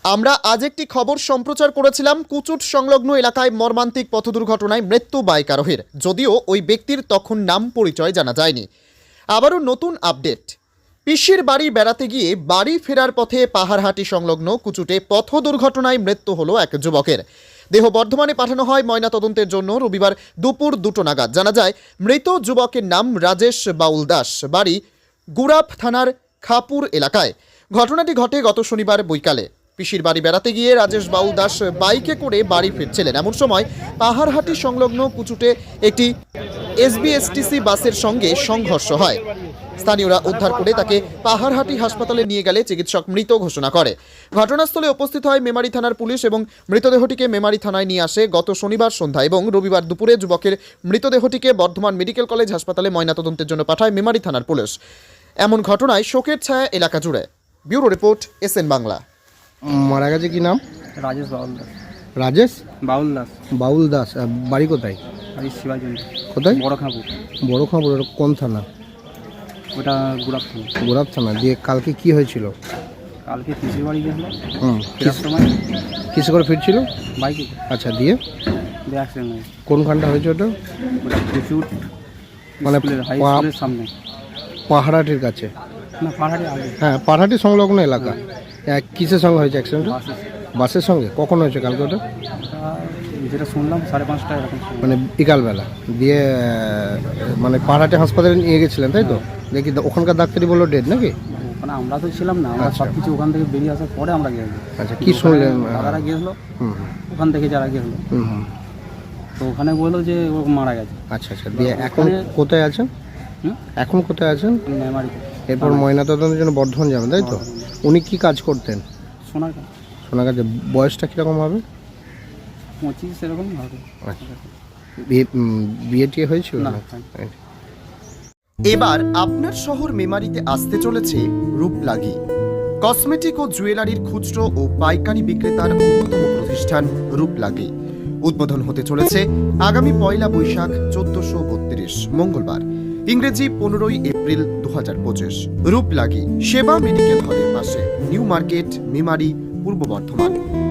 আমরা আজ একটি খবর সম্প্রচার করেছিলাম কুচুট সংলগ্ন এলাকায় মর্মান্তিক পথ দুর্ঘটনায় মৃত্যু বাইক আরোহীর। যদিও ওই ব্যক্তির তখন নাম পরিচয় জানা যায়নি। আবারও নতুন আপডেট। পিসির বাড়ি বেড়াতে গিয়ে বাড়ি ফেরার পথে পাহাড়হাটি সংলগ্ন কুচুটে পথ দুর্ঘটনায় মৃত্যু হলো এক যুবকের। দেহ বর্ধমানে পাঠানো হয় ময়নাতদন্তের জন্য। রবিবার দুপুর 2টো নাগাদ জানা যায় মৃত যুবকের নাম রাজেশ বাউল দাস, বাড়ি গুড়াপ থানার খাপুর এলাকায়। ঘটনাটি ঘটে গত শনিবার বৈকালে। পিসির বাড়ি বেড়াতে গিয়ে রাজেশ বাউল দাস বাইকে করে বাড়ি ফিরছিলেন। এমন সময় পাহাড়হাটি সংলগ্ন কুচুটে একটি এসবিএসটিসি বাসের সঙ্গে সংঘর্ষ হয়। স্থানীয়রা উদ্ধার করে তাকে পাহাড়হাটি হাসপাতালে নিয়ে গেলে চিকিৎসক মৃত ঘোষণা করে। ঘটনাস্থলে উপস্থিত হয় মেমারি থানার পুলিশ এবং মৃতদেহটিকে মেমারি থানায় নিয়ে আসে গত শনিবার সন্ধ্যা এবং রবিবার দুপুরে যুবকের মৃতদেহটিকে বর্ধমান মেডিকেল কলেজ হাসপাতালে ময়নাতদন্তের জন্য পাঠায় মেমারি থানার পুলিশ। এমন ঘটনায় শোকের ছায়া এলাকা জুড়ে। Bureau report, S N Bangla. মারা গেছে কি নাম? রাজেশ বাউল দাস। রাজেশ বাউল দাস। বাউল দাস। বাড়ি কোথায়? বাড়ি শিবাজন্দি। কোথায়? বড় খাপুর। বড় খাপুর। কোন থানা? ওটা গুড়াপ থানা। গোলাপ থানা। দিয়ে কালকে কি হয়েছিল? কালকে পিসির বাড়ি গেছিল। কিস- ফেরার সময় কিসে করে ফিরছিল? বাইকে আচ্ছা, দিয়ে অ্যাক্সিডেন্ট হয়েছে। কোনখানটা হয়েছে ওটা? ওটা প্রচুর মানে হাই পা- স্কুলের সামনে। পাহাড়াটির কাছে? না, পাহাড়ি আগে। হ্যাঁ, পাহাড়াটি সংলগ্ন এলাকা। কিসের সঙ্গে হয়েছে অ্যাক্সিডেন্ট? বাসে বাসের সঙ্গে? কখন হয়েছে কালকে ওটা? যেটা শুনলাম 5:30 এরকম সময়। মানে বিকালবেলা। দিয়ে মানে পাহাড়াটি হাসপাতালে নিয়ে গেছিলেন, তাই তো? দেখি ওখানকার ডাক্তারি বললো ডেড নাকি? ওখানে আমরা তো ছিলাম না, আমরা আচ্ছা। সব কিছু ওখান থেকে বেরিয়ে আসার পরে আমরা গেলাম। আচ্ছা, কি শুনলেন? দাদারা গেছিলো, হুম ওখান থেকে যারা গেছিলো, হুম হুম। তো ওখানে বললো যে ও মারা গেছে। আচ্ছা আচ্ছা। দিয়ে এখন ওখানে- কোথায় আছেন? হুম? এখন কোথায় আছেন? মেমারিতে। এরপর ময়নাতদন্তের জন্য বর্ধমান যাবেন, তাই তো? উনি কি কাজ করতেন? শোনার কথা শোনা গেছে। বয়সটা কীরকম হবে? 25 এরকম হবে। আচ্ছা। বিয়ে টিয়ে হয়েছিল না, না? হয়নি। এবার আপনার শহর মেমারিতে আসতে চলেছে রূপলাগি, কসমেটিক ও জুয়েলারির খুচরো ও পাইকারি বিক্রেতার অন্যতম প্রতিষ্ঠান রূপলাগি। উদ্বোধন হতে চলেছে আগামী 1 বৈশাখ 1432 মঙ্গলবার, ইংরেজি 15 এপ্রিল 2025। রূপলাগি সেবা মেডিকেল হলের পাশে, নিউ মার্কেট, মেমারি, পূর্ব বর্ধমান।